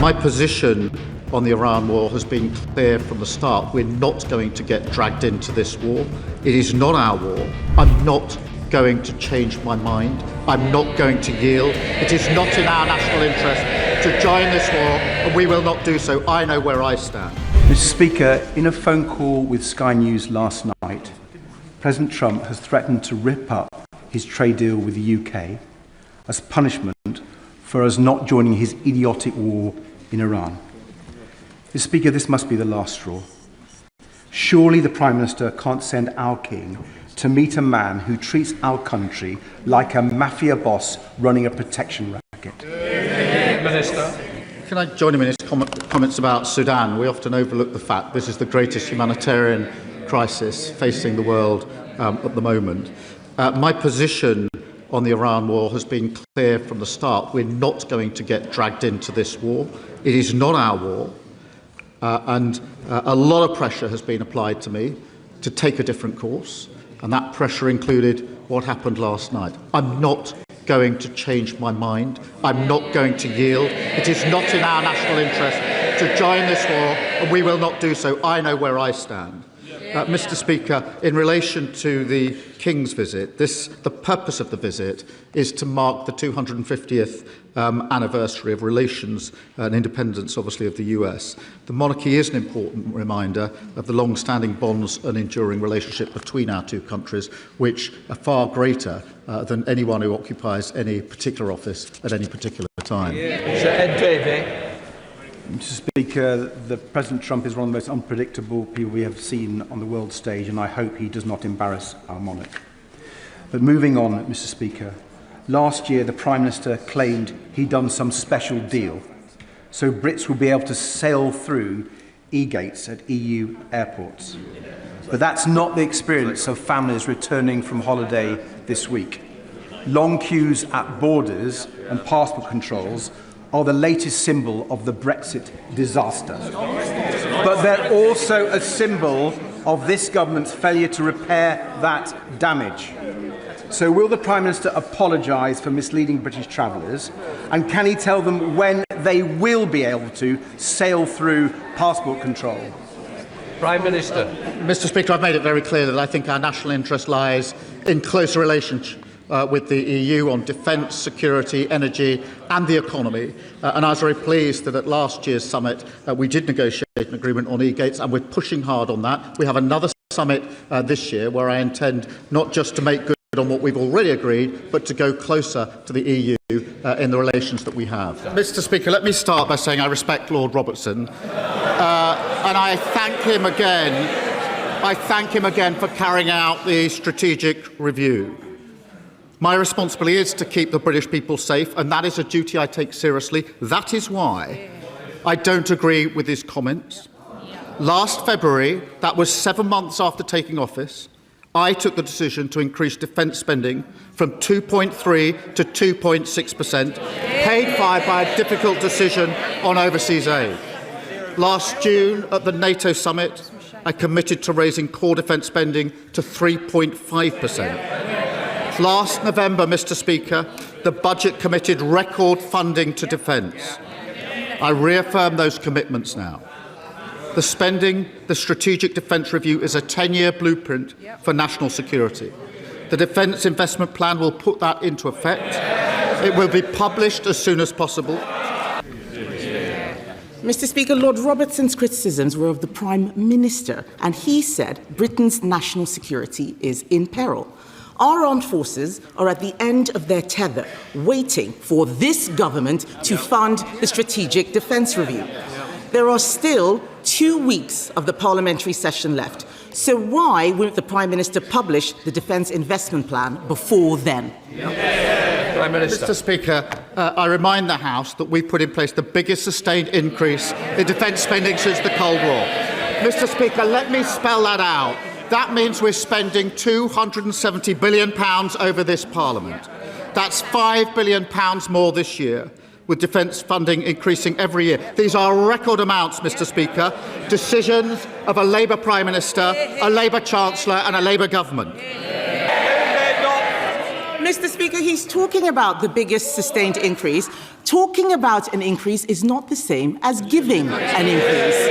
My position on the Iran war has been clear from the start. We're not going to get dragged into this war. It is not our war. I'm not going to change my mind. I'm not going to yield. It is not in our national interest to join this war, and we will not do so. I know where I stand. Mr. Speaker, in a phone call with Sky News last night, President Trump has threatened to rip up his trade deal with the UK as punishment for us not joining his idiotic war in Iran. Mr. Speaker, this must be the last straw. Surely the Prime Minister can't send our King to meet a man who treats our country like a mafia boss running a protection racket. Minister. Can I join him in his comments about Sudan? We often overlook the fact this is the greatest humanitarian crisis facing the world at the moment. My position on the Iran war has been clear from the start. We're not going to get dragged into this war. It is not our war. And a lot of pressure has been applied to me to take a different course. And that pressure included what happened last night. I'm not going to change my mind. I'm not going to yield. It is not in our national interest to join this war, and we will not do so. I know where I stand. Mr. Speaker, in relation to the King's visit, the purpose of the visit is to mark the 250th anniversary of relations and independence, obviously, of the US. The monarchy is an important reminder of the long-standing bonds and enduring relationship between our two countries, which are far greater than anyone who occupies any particular office at any particular time. Sir Ed Davey. Mr. Speaker, President Trump is one of the most unpredictable people we have seen on the world stage, and I hope he does not embarrass our monarch. But moving on, Mr. Speaker, last year the Prime Minister claimed he'd done some special deal, so Brits will be able to sail through e-gates at EU airports. But that's not the experience of families returning from holiday this week. Long queues at borders and passport controls are the latest symbol of the Brexit disaster. But they're also a symbol of this government's failure to repair that damage. So will the Prime Minister apologise for misleading British travellers? And can he tell them when they will be able to sail through passport control? Prime Minister. Mr. Speaker, I've made it very clear that I think our national interest lies in closer relationship with the EU on defence, security, energy and the economy. And I was very pleased that at last year's summit we did negotiate an agreement on e-gates, and we're pushing hard on that. We have another summit this year where I intend not just to make good on what we've already agreed, but to go closer to the EU in the relations that we have. Mr. Speaker, let me start by saying I respect Lord Robertson, and I thank him again for carrying out the strategic review. My responsibility is to keep the British people safe, and that is a duty I take seriously. That is why I don't agree with his comments. Last February, that was 7 months after taking office, I took the decision to increase defence spending from 2.3 to 2.6%, paid for by a difficult decision on overseas aid. Last June, at the NATO summit, I committed to raising core defence spending to 3.5%. Last November, Mr. Speaker, the budget committed record funding to defence. I reaffirm those commitments now. The Strategic Defence Review is a 10-year blueprint for national security. The Defence Investment Plan will put that into effect. It will be published as soon as possible. Mr. Speaker, Lord Robertson's criticisms were of the Prime Minister, and he said Britain's national security is in peril. Our armed forces are at the end of their tether, waiting for this government to fund the Strategic Defence Review. There are still 2 weeks of the parliamentary session left, so why won't the Prime Minister publish the Defence Investment Plan before then? Prime Minister. Mr. Speaker, I remind the House that we've put in place the biggest sustained increase in defence spending since the Cold War. Mr. Speaker, let me spell that out. That means we're spending £270 billion over this Parliament. That's £5 billion more this year, with defence funding increasing every year. These are record amounts, Mr. Speaker, decisions of a Labour Prime Minister, a Labour Chancellor and a Labour government. Mr. Speaker, he's talking about the biggest sustained increase. Talking about an increase is not the same as giving an increase.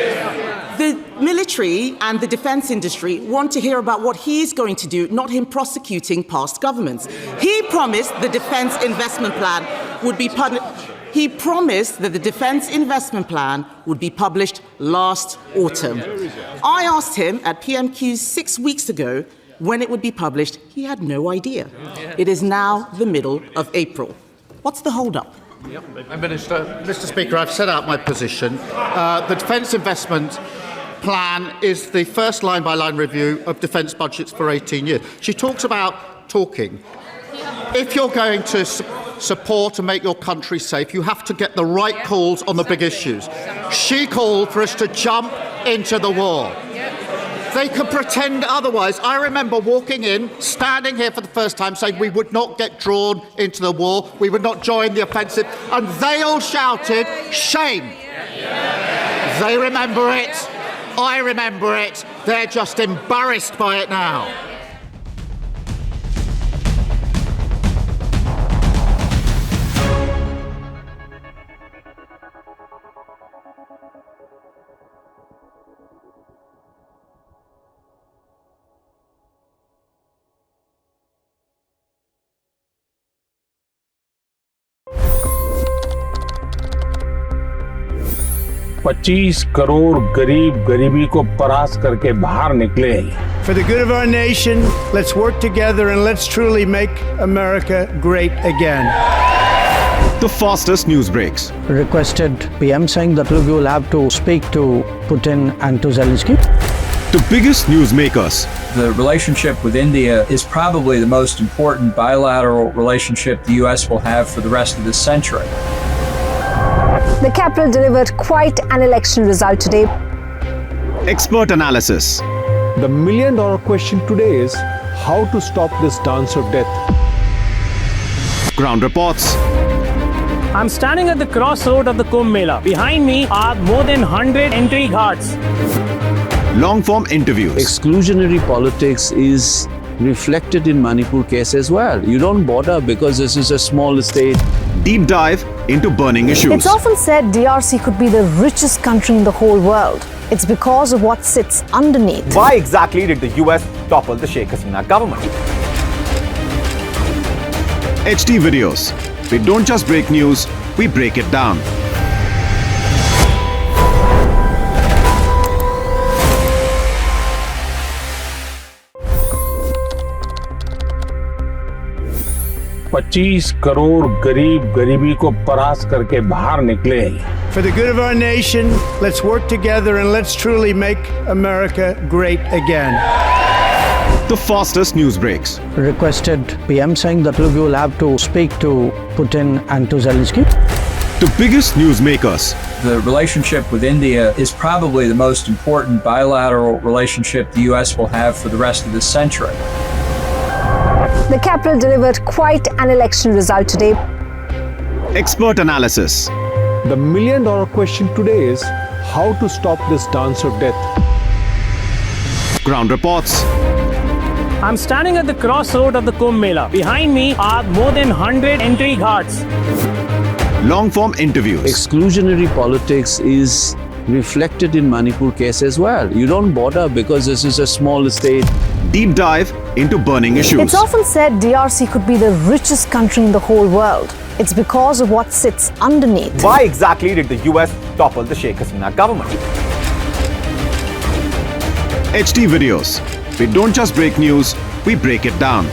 The military and the defence industry want to hear about what he's going to do, not him prosecuting past governments. He promised the defence investment plan would be He promised that the Defence Investment Plan would be published last autumn. I asked him at PMQ 6 weeks ago when it would be published. He had no idea. It is now the middle of April. What's the hold-up? Prime Minister. Mr. Speaker, I've set out my position. The Defence Investment Plan is the first line-by-line review of defence budgets for 18 years. She talks about talking. If you're going to support and make your country safe, you have to get the right calls on the big issues. She called for us to jump into the war. They could pretend otherwise. I remember walking in, standing here for the first time, saying we would not get drawn into the war, we would not join the offensive, and they all shouted, shame. They remember it. I remember it. They're just embarrassed by it now. $25 crore गरीब गरीबी को परास्त करके बाहर निकले। For the good of our nation, let's work together and let's truly make America great again. The fastest news breaks. Requested PM saying that we will have to speak to Putin and to Zelensky. The biggest news makers. The relationship with India is probably the most important bilateral relationship the US will have for the rest of this century. The capital delivered quite an election result today. Expert analysis. The million-dollar question today is how to stop this dance of death. Ground reports. I'm standing at the crossroad of the Kumbh Mela. Behind me are more than 100 entry guards. Long-form interviews. Exclusionary politics is reflected in Manipur case as well. You don't bother because this is a small state. Deep dive into burning issues. It's often said DRC could be the richest country in the whole world. It's because of what sits underneath. Why exactly did the US topple the Sheikh Hasina government? HD videos. We don't just break news, we break it down. $25 crore गरीब गरीबी को परास्त करके बाहर निकले। For the good of our nation, let's work together and let's truly make America great again. The fastest news breaks. Requested PM saying that we will have to speak to Putin and to Zelensky. The biggest news makers. The relationship with India is probably the most important bilateral relationship the US will have for the rest of this century. The capital delivered quite an election result today. Expert analysis. The million-dollar question today is how to stop this dance of death. Ground reports. I'm standing at the crossroad of the Kumbh Mela. Behind me are more than 100 entry guards. Long-form interviews. Exclusionary politics is reflected in Manipur case as well. You don't bother because this is a small state. Deep dive into burning issues. It's often said DRC could be the richest country in the whole world. It's because of what sits underneath. Why exactly did the US topple the Sheikh Hasina government? HD videos. We don't just break news, we break it down.